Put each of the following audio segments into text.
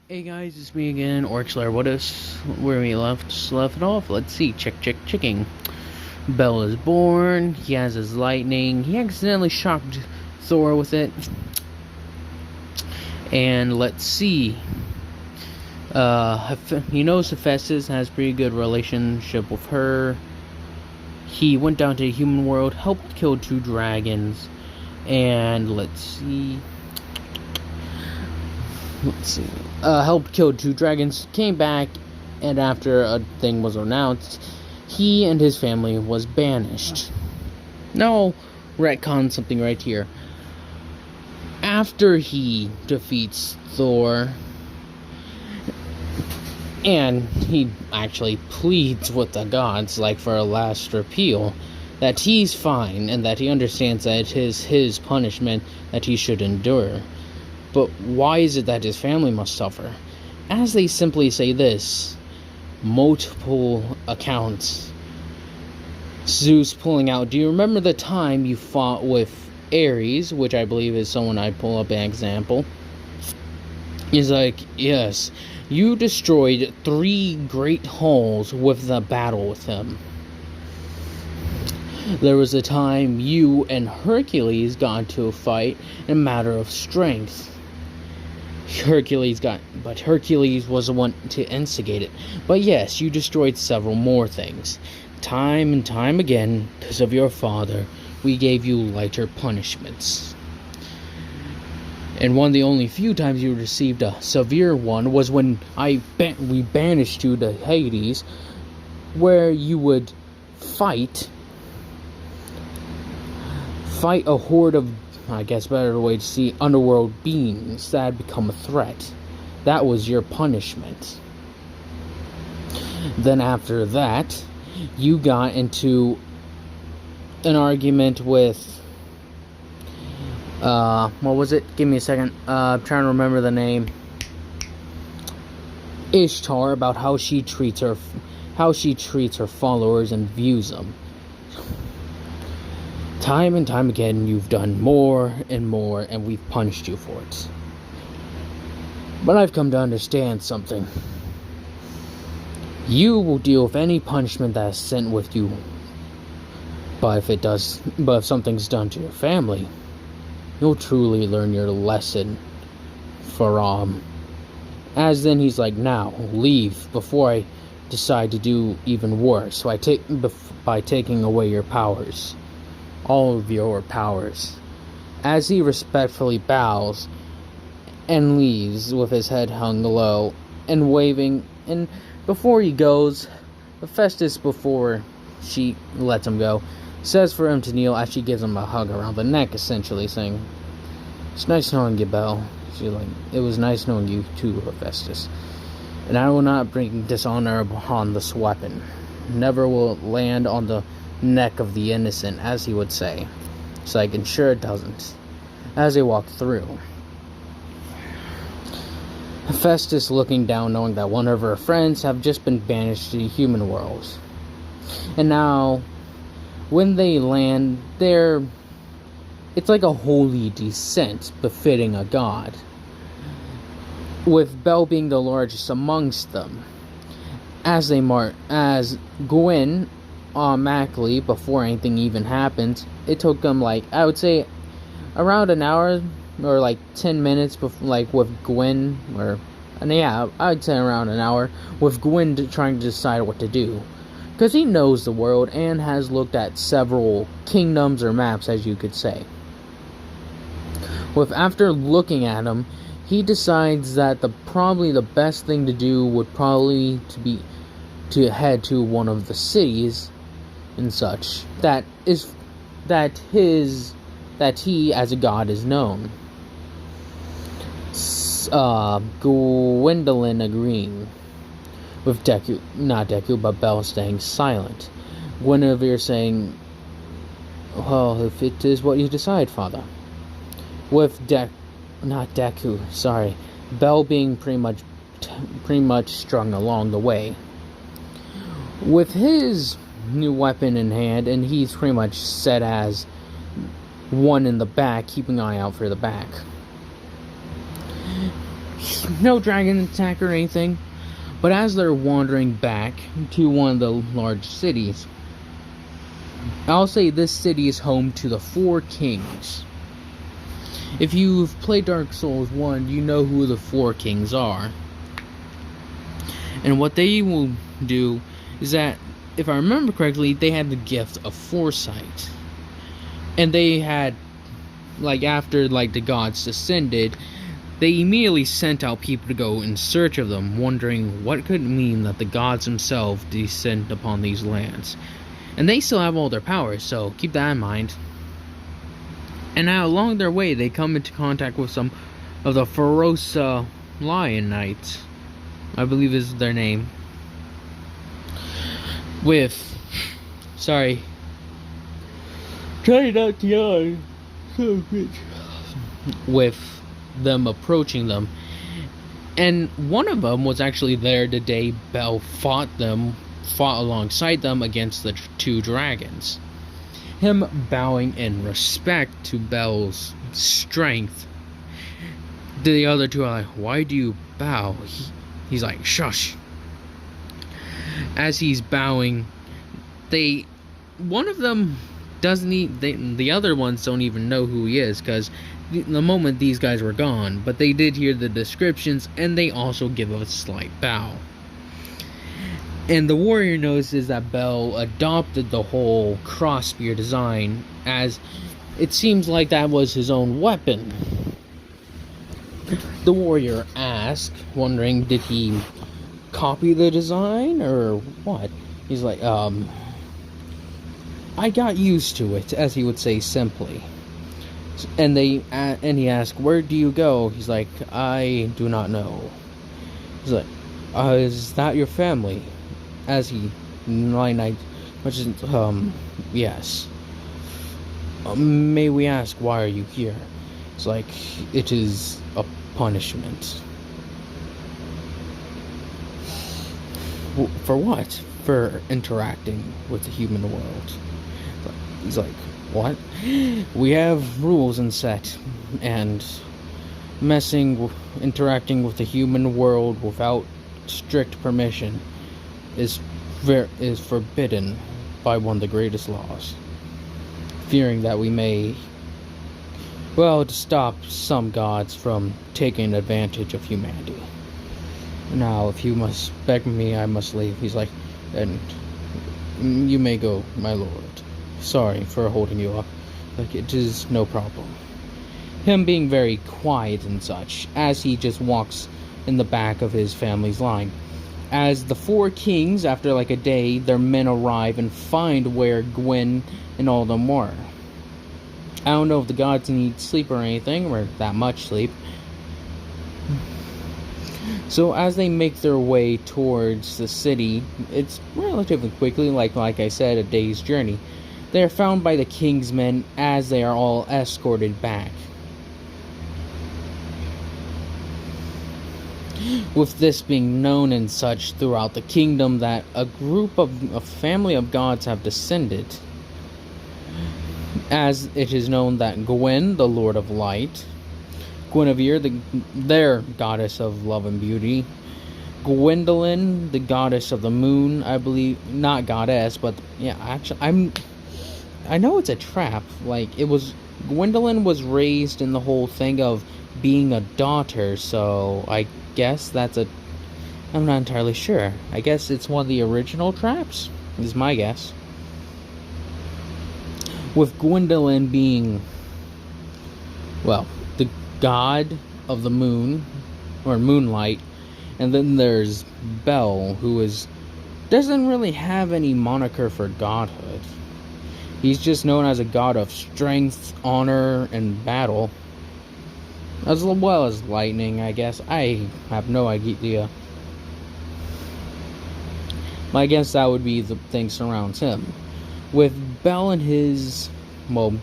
Hey guys, it's me again, Orchler. What is where we left it off? Let's see. Checking. Bell is born. He has his lightning. He accidentally shocked Thor with it. And let's see. He knows Hephaestus has pretty good relationship with her. He went down to the human world, helped kill 2 dragons, and let's see. Helped kill 2 dragons, came back, and after a thing was announced, he and his family was banished. Now, retcon something right here. After he defeats Thor, and he actually pleads with the gods, like for a last appeal, that he's fine, and that he understands that it is his punishment that he should endure. But why is it that his family must suffer? As they simply say this, multiple accounts. Zeus pulling out, do you remember the time you fought with Ares, which I believe is someone I'd pull up an example? He's like, yes, you destroyed 3 great halls with the battle with him. There was a time you and Hercules got into a fight in a matter of strength. Hercules was the one to instigate it. But yes, you destroyed several more things. Time and time again, because of your father, we gave you lighter punishments. And one of the only few times you received a severe one was when we banished you to Hades, where you would fight a horde of, I guess better way to see, underworld beings that had become a threat. That was your punishment. Then after that, you got into an argument with, what was it? Give me a second. I'm trying to remember the name. Ishtar, about how she treats her followers and views them. Time and time again, you've done more and more, and we've punished you for it. But I've come to understand something. You will deal with any punishment that is sent with you. But if something's done to your family, you'll truly learn your lesson. As then he's like, now leave before I decide to do even worse. By taking away your powers. All of your powers. As he respectfully bows and leaves with his head hung low and waving, and before he goes, Hephaestus, before she lets him go, says for him to kneel as she gives him a hug around the neck, essentially saying, "It's nice knowing you, Belle." She's like, "It was nice knowing you too, Hephaestus. And I will not bring dishonor upon this weapon. Never will it land on the neck of the innocent," as he would say. It's like, and sure it doesn't. As they walk through, Hephaestus looking down, knowing that one of her friends have just been banished to the human world. And now, when they land there, it's like a holy descent befitting a god, with Belle being the largest amongst them. As Gwen automatically, before anything even happens, it took them, like, I would say around an hour or like 10 minutes before, like, with Gwen, I would say around an hour with Gwen trying to decide what to do, because he knows the world and has looked at several kingdoms or maps, as you could say. After looking at them, he decides that probably the best thing to do would probably be to head to one of the cities and such that he as a god is known. Gwendolyn agreeing with not Deku, but Belle staying silent. Guinevere saying, "Well, if it is what you decide, father." With Belle being pretty much strung along the way. With his new weapon in hand, and he's pretty much set as one in the back, keeping an eye out for the back. No dragon attack or anything. But as they're wandering back to one of the large cities, I'll say this city is home to the 4 kings. If you've played Dark Souls 1, you know who the 4 kings are. And what they will do is that, if I remember correctly, they had the gift of foresight. And they had, after the gods descended, they immediately sent out people to go in search of them, wondering what could mean that the gods themselves descend upon these lands. And they still have all their powers, so keep that in mind. And now along their way, they come into contact with some of the Ferosa Lion Knights, I believe is their name. Try not to yawn. So good. With them approaching them. And one of them was actually there the day Bell fought alongside them against the 2 dragons. Him bowing in respect to Bell's strength. The other 2 are like, why do you bow? He's like, shush. As he's bowing, one of them the other ones don't even know who he is, because the moment these guys were gone, but they did hear the descriptions, and they also give a slight bow. And the warrior notices that Bell adopted the whole crossbeard design, as it seems like that was his own weapon. The warrior asked, wondering, did he copy the design or what? He's like, I got used to it, as he would say simply. And he asked, where do you go? He's like, I do not know. He's like, is that your family? As he, yes. May we ask, why are you here? It's like, it is a punishment. For what? For interacting with the human world. He's like, what? We have rules and set, and interacting with the human world without strict permission is forbidden by one of the greatest laws. Fearing that we may, to stop some gods from taking advantage of humanity. Now, if you must beg me, I must leave. He's like, and you may go, my lord. Sorry for holding you up. It is no problem. Him being very quiet and such, as he just walks in the back of his family's line. As the 4 kings, after a day, their men arrive and find where Gwen and all of them were. I don't know if the gods need sleep or anything, or that much sleep. So as they make their way towards the city, it's relatively quickly, like I said, a day's journey. They are found by the king's men as they are all escorted back. With this being known and such throughout the kingdom that a family of gods have descended. As it is known that Gwen, the Lord of Light, Guinevere, their goddess of love and beauty, Gwendolyn, the goddess of the moon, I believe, not goddess, but yeah, actually, I know it's a trap. Gwendolyn was raised in the whole thing of being a daughter, so I guess I'm not entirely sure. I guess it's one of the original traps, is my guess. With Gwendolyn being, the god of the moon, or moonlight, and then there's Bel, who doesn't really have any moniker for godhood. He's just known as a god of strength, honor, and battle. As well as lightning, I guess. I have no idea. I guess that would be the thing surrounds him. With Bel and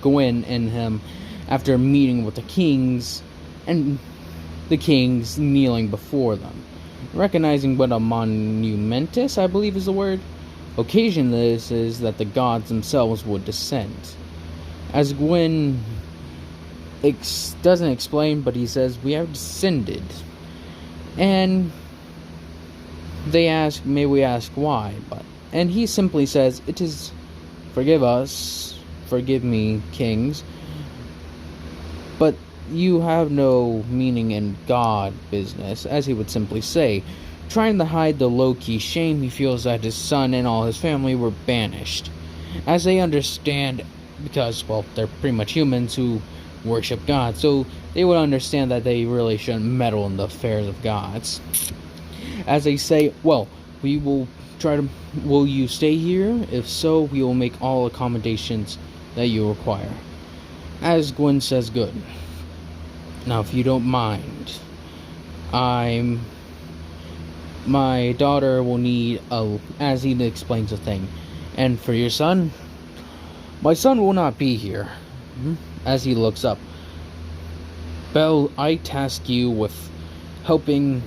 Gwen and him, after meeting with the kings, and the kings kneeling before them. Recognizing what a monumentous, I believe is the word, occasion this is that the gods themselves would descend. As Gwen doesn't explain, but he says, we have descended. And they ask, may we ask why? And he simply says, it is, forgive us, forgive me, kings, but you have no meaning in God business, as he would simply say, trying to hide the low-key shame he feels that his son and all his family were banished. As they understand, because, well, they're pretty much humans who worship God, so they would understand that they really shouldn't meddle in the affairs of gods. As they say, well, we will will you stay here? If so, we will make all accommodations that you require. As Gwen says, good. Now, if you don't mind, my daughter will need as he explains a thing. And for your son, my son will not be here. As he looks up, Belle, I task you with helping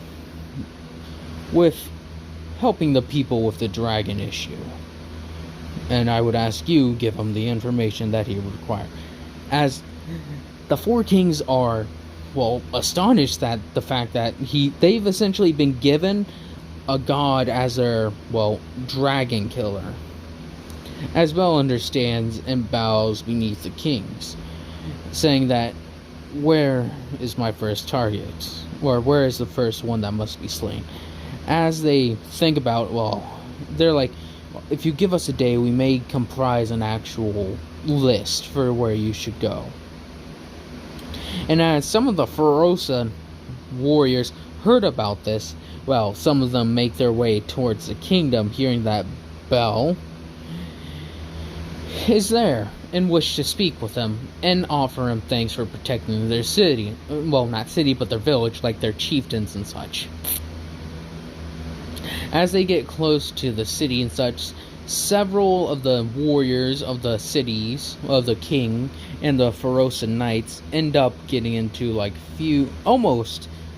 the people with the dragon issue. And I would ask you, give him the information that he would require. As the four kings are, well, astonished at the fact that they've essentially been given a god as their, well, dragon killer. As Belle understands and bows beneath the kings, saying that, where is my first target? Or where is the first one that must be slain? As they think about, well, they're like, if you give us a day, we may comprise an actual list for where you should go. And as some of the Ferosa warriors heard about this, well, some of them make their way towards the kingdom, hearing that Belle is there and wish to speak with him and offer him thanks for protecting their city. Well, not city, but their village, like their chieftains and such. As they get close to the city and such, several of the warriors of the cities, of the king, and the Ferosa knights end up getting into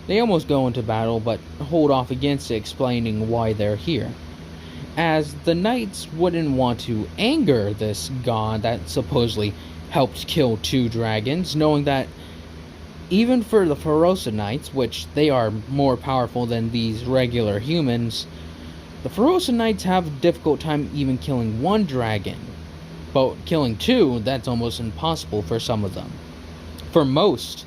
they almost go into battle, but hold off against it, explaining why they're here. As the knights wouldn't want to anger this god that supposedly helped kill 2 dragons, knowing that even for the Ferosa knights, which they are more powerful than these regular humans, the Ferosa knights have a difficult time even killing 1 dragon. But killing 2, that's almost impossible for some of them. For most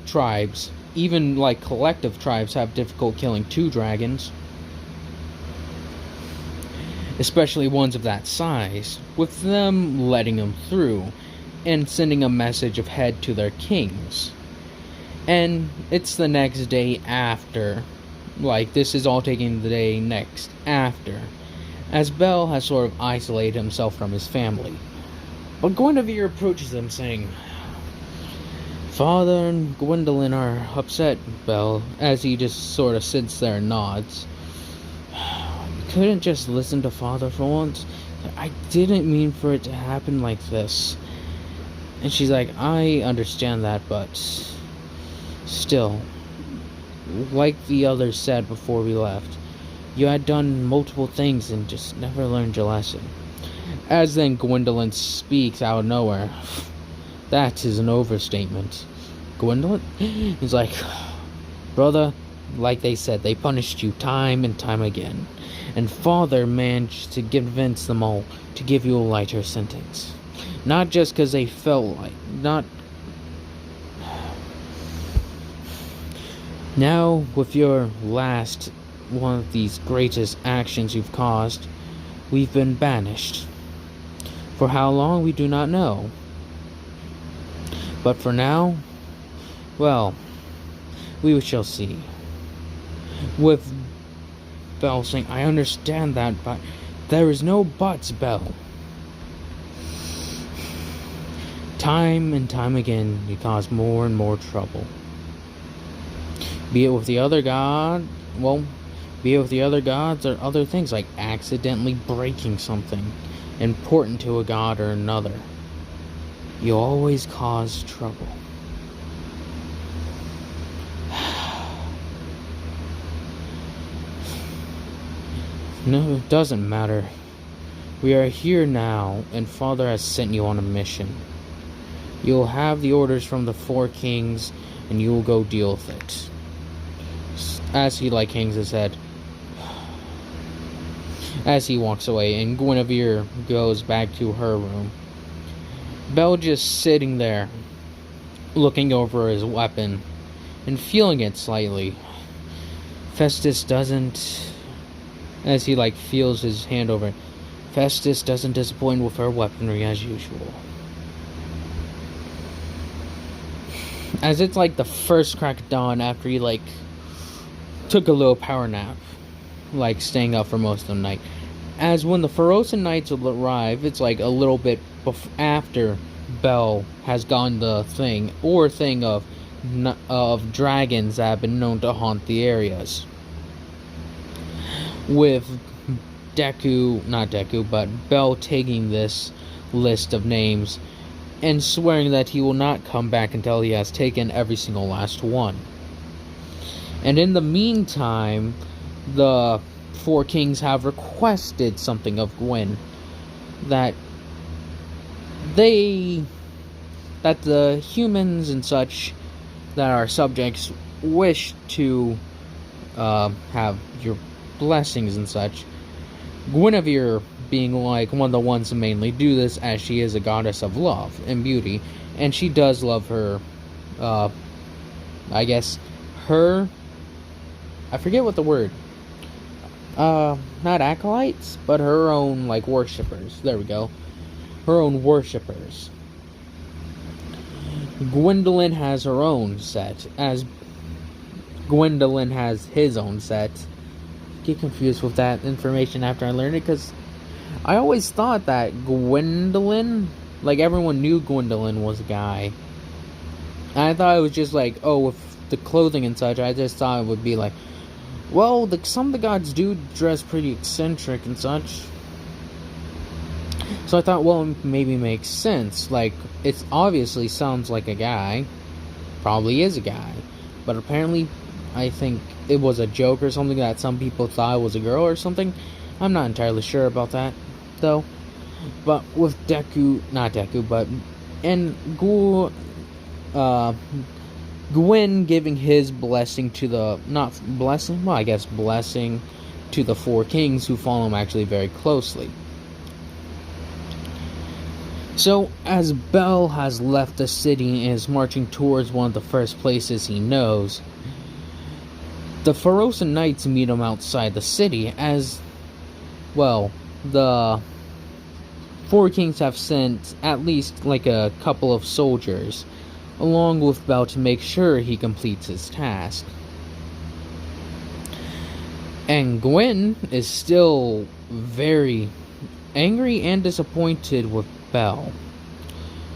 tribes, even collective tribes, have difficult killing 2 dragons. Especially ones of that size, with them letting them through and sending a message of head to their kings. And it's the next day after, this is all taking the day next after, as Belle has sort of isolated himself from his family. But Guinevere approaches him saying, Father and Gwendolyn are upset, Belle, as he just sort of sits there and nods. You couldn't just listen to Father for once? I didn't mean for it to happen like this. And she's like, I understand that, but still, like the others said before we left, you had done multiple things and just never learned your lesson. As then Gwendolyn speaks out of nowhere. That is an overstatement. Gwendolyn? He's like, brother, like they said, they punished you time and time again. And Father managed to convince them all to give you a lighter sentence. Not just because they felt not. Now, with your last one of these greatest actions you've caused, we've been banished. For how long, we do not know. But for now, well, we shall see. With Belle saying, I understand that, but there is no buts, Belle. Time and time again, you cause more and more trouble. Be it with the other gods or other things, like accidentally breaking something important to a god or another. You always cause trouble. No, it doesn't matter. We are here now, and Father has sent you on a mission. You'll have the orders from the 4 kings, and you will go deal with it. as he hangs his head as he walks away, and Guinevere goes back to her room. Bell just sitting there, looking over his weapon and feeling it slightly. Festus doesn't, as he feels his hand over it, Festus doesn't disappoint with her weaponry as usual. As it's the first crack of dawn after he took a little power nap, staying up for most of the night. As when the Pharosan Knights will arrive, it's a little bit after Bell has gotten the thing of dragons that have been known to haunt the areas. With not Deku, but Bell taking this list of names and swearing that he will not come back until he has taken every single last one. And in the meantime, the four kings have requested something of Gwen, that the humans and such that are subjects wish to have your blessings and such. Guinevere being one of the ones to mainly do this, as she is a goddess of love and beauty, and she does love her, I forget what the word, not acolytes, but her own worshippers. There we go. Her own worshippers. Gwendolyn has her own set, as Gwendolyn has his own set. Get confused with that information after I learned it, because I always thought that Gwendolyn, everyone knew Gwendolyn was a guy. And I thought it was just with the clothing and such, I just thought it would be well, some of the gods do dress pretty eccentric and such. So I thought, well, it maybe makes sense. It obviously sounds like a guy. Probably is a guy. But apparently, I think it was a joke or something that some people thought it was a girl or something. I'm not entirely sure about that, though. But with Gwen giving his blessing to blessing to the four kings who follow him actually very closely. So, as Bell has left the city and is marching towards one of the first places he knows, the Pharosan Knights meet him outside the city, as, the four kings have sent at least a couple of soldiers along with Bell to make sure he completes his task. And Gwen is still very angry and disappointed with Bell,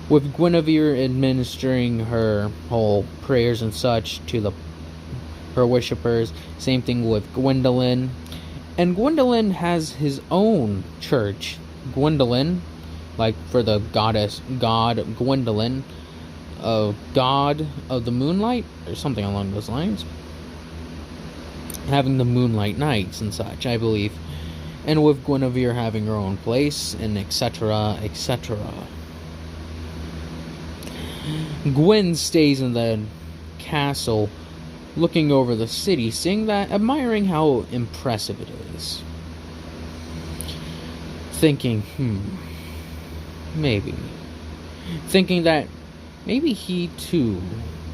with Guinevere administering her whole prayers and such to her worshippers. Same thing with Gwendolyn. And Gwendolyn has his own church. Gwendolyn, for the god Gwendolyn, god of the moonlight, or something along those lines. Having the moonlight nights and such, I believe. And with Guinevere having her own place, and etc., etc. Gwen stays in the castle, looking over the city, seeing that, admiring how impressive it is. Thinking, maybe. Thinking that maybe he too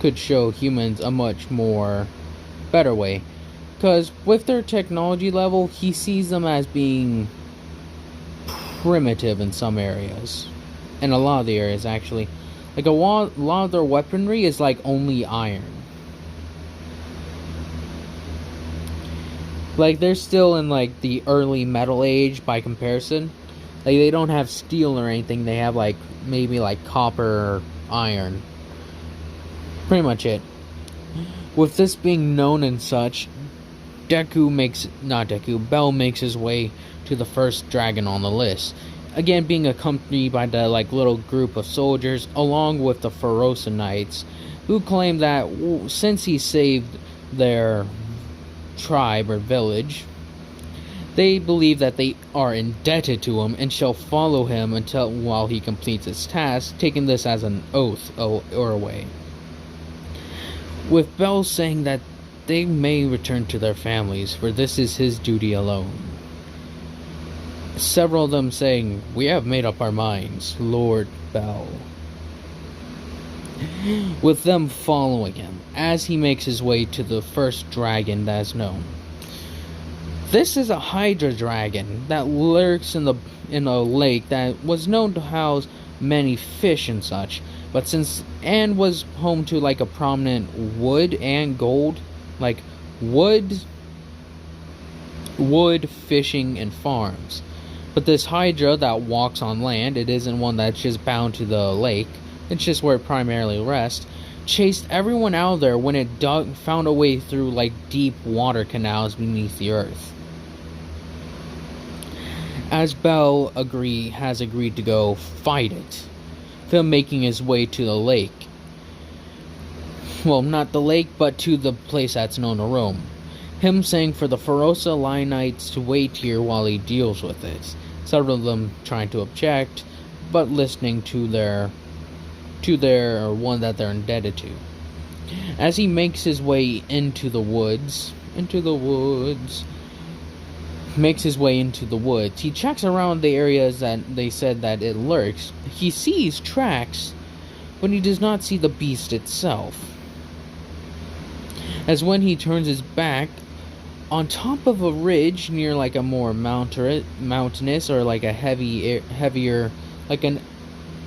could show humans a much more better way. Because with their technology level, he sees them as being primitive in some areas. In a lot of the areas, actually. A lot of their weaponry is only iron. They're still in the early metal age by comparison. They don't have steel or anything. They have maybe copper or iron. Pretty much it. With this being known and such, Bell makes his way to the first dragon on the list. Again, being accompanied by the little group of soldiers, along with the Pharosan Knights, who claim that since he saved their tribe or village, they believe that they are indebted to him and shall follow him while he completes his task, taking this as an oath or a way. With Bell saying that they may return to their families, for this is his duty alone. Several of them saying, "We have made up our minds, Lord Bell." With them following him, as he makes his way to the first dragon that is known. This is a hydra dragon that lurks in a lake that was known to house many fish and such, but since and was home to like a prominent wood and gold, like wood fishing and farms. But this hydra that walks on land, it isn't one that's just bound to the lake, it's just where it primarily rests, chased everyone out of there when it found a way through like deep water canals beneath the earth. As Bell has agreed to go fight it, Phil making his way to the lake. Well, not the lake, but to the place that's known to Rome. Him saying for the Ferosa Lionites to wait here while he deals with it. Several of them trying to object, but listening to their one that they're indebted to. As he makes his way into the woods, he checks around the areas that they said that it lurks. He sees tracks, but he does not see the beast itself. As when he turns his back, on top of a ridge near like a more mountainous or like a heavier, like an,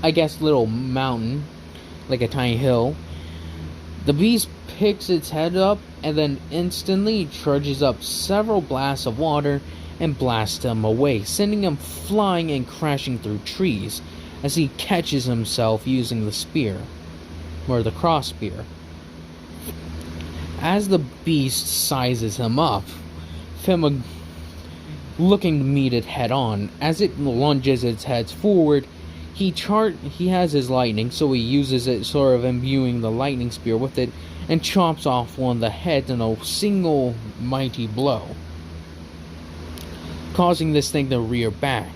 I guess, little mountain, like a tiny hill, the beast picks its head up and then instantly charges up several blasts of water and blasts him away, sending him flying and crashing through trees as he catches himself using the spear, or the cross spear. As the beast sizes him up, Fema looking to meet it head on. As it lunges its head forward, he has his lightning, so he uses it, sort of imbuing the lightning spear with it, and chops off one of the heads in a single mighty blow, causing this thing to rear back.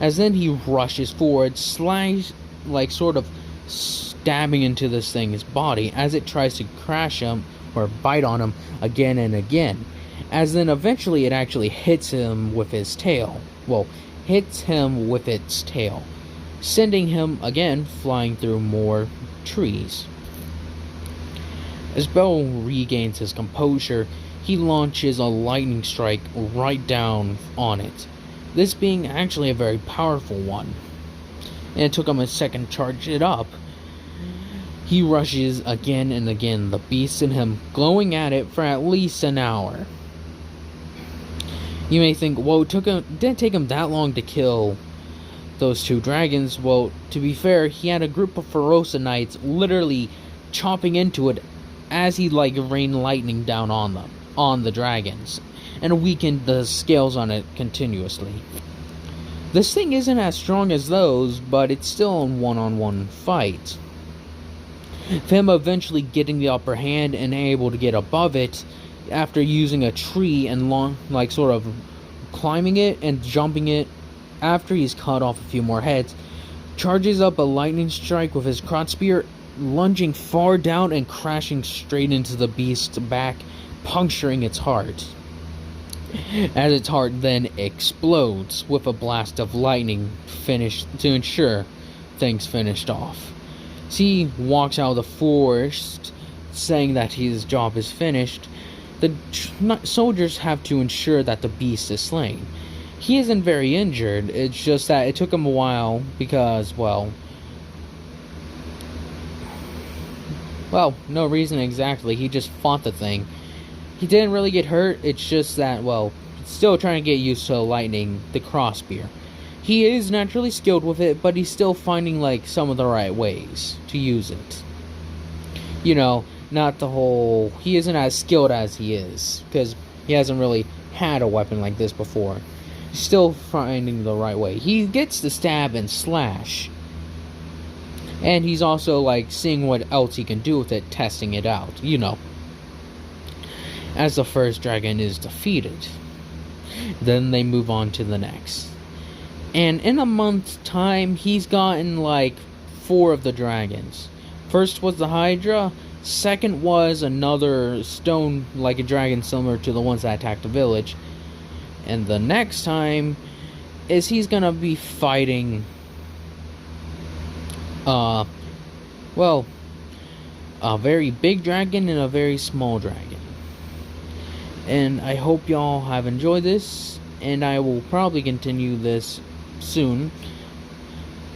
As then he rushes forward, like sort of stabbing into this thing's body as it tries to crash him or bite on him again and again. As then eventually it actually hits him with its tail. Sending him again flying through more trees. As Bell regains his composure, he launches a lightning strike right down on it, this being actually a very powerful one, and it took him a second to charge it up. He rushes again and again, the beast and him glowing at it for at least an hour. You may think, well, didn't take him that long to kill those two dragons. Well, to be fair, he had a group of Ferosa Knights literally chopping into it as he rained lightning down on the dragons, and weakened the scales on it continuously. This thing isn't as strong as those, but it's still a one-on-one fight. Him eventually getting the upper hand and able to get above it after using a tree and sort of climbing it and jumping it after he's cut off a few more heads, charges up a lightning strike with his crotch spear, lunging far down and crashing straight into the beast's back, puncturing its heart. As its heart then explodes with a blast of lightning to ensure things finished off. He walks out of the forest saying that his job is finished. The soldiers have to ensure that the beast is slain. He isn't very injured, it's just that it took him a while because, well, no reason exactly, he just fought the thing. He didn't really get hurt, it's just that, well, still trying to get used to lightning, the cross spear. He is naturally skilled with it, but he's still finding, some of the right ways to use it. Not the whole, he isn't as skilled as he is, because he hasn't really had a weapon like this before. He's still finding the right way. He gets to stab and slash. And he's also, seeing what else he can do with it, testing it out, As the first dragon is defeated, then they move on to the next. And in a month's time, he's gotten, 4 of the dragons. First was the hydra, Second was another stone like a dragon similar to the ones that attacked the village. And the next time is he's gonna be fighting well, a very big dragon and a very small dragon. And I hope y'all have enjoyed this, and I will probably continue this soon.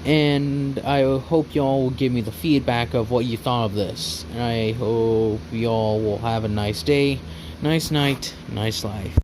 And I hope y'all will give me the feedback of what you thought of this. And I hope y'all will have a nice day, nice night, nice life.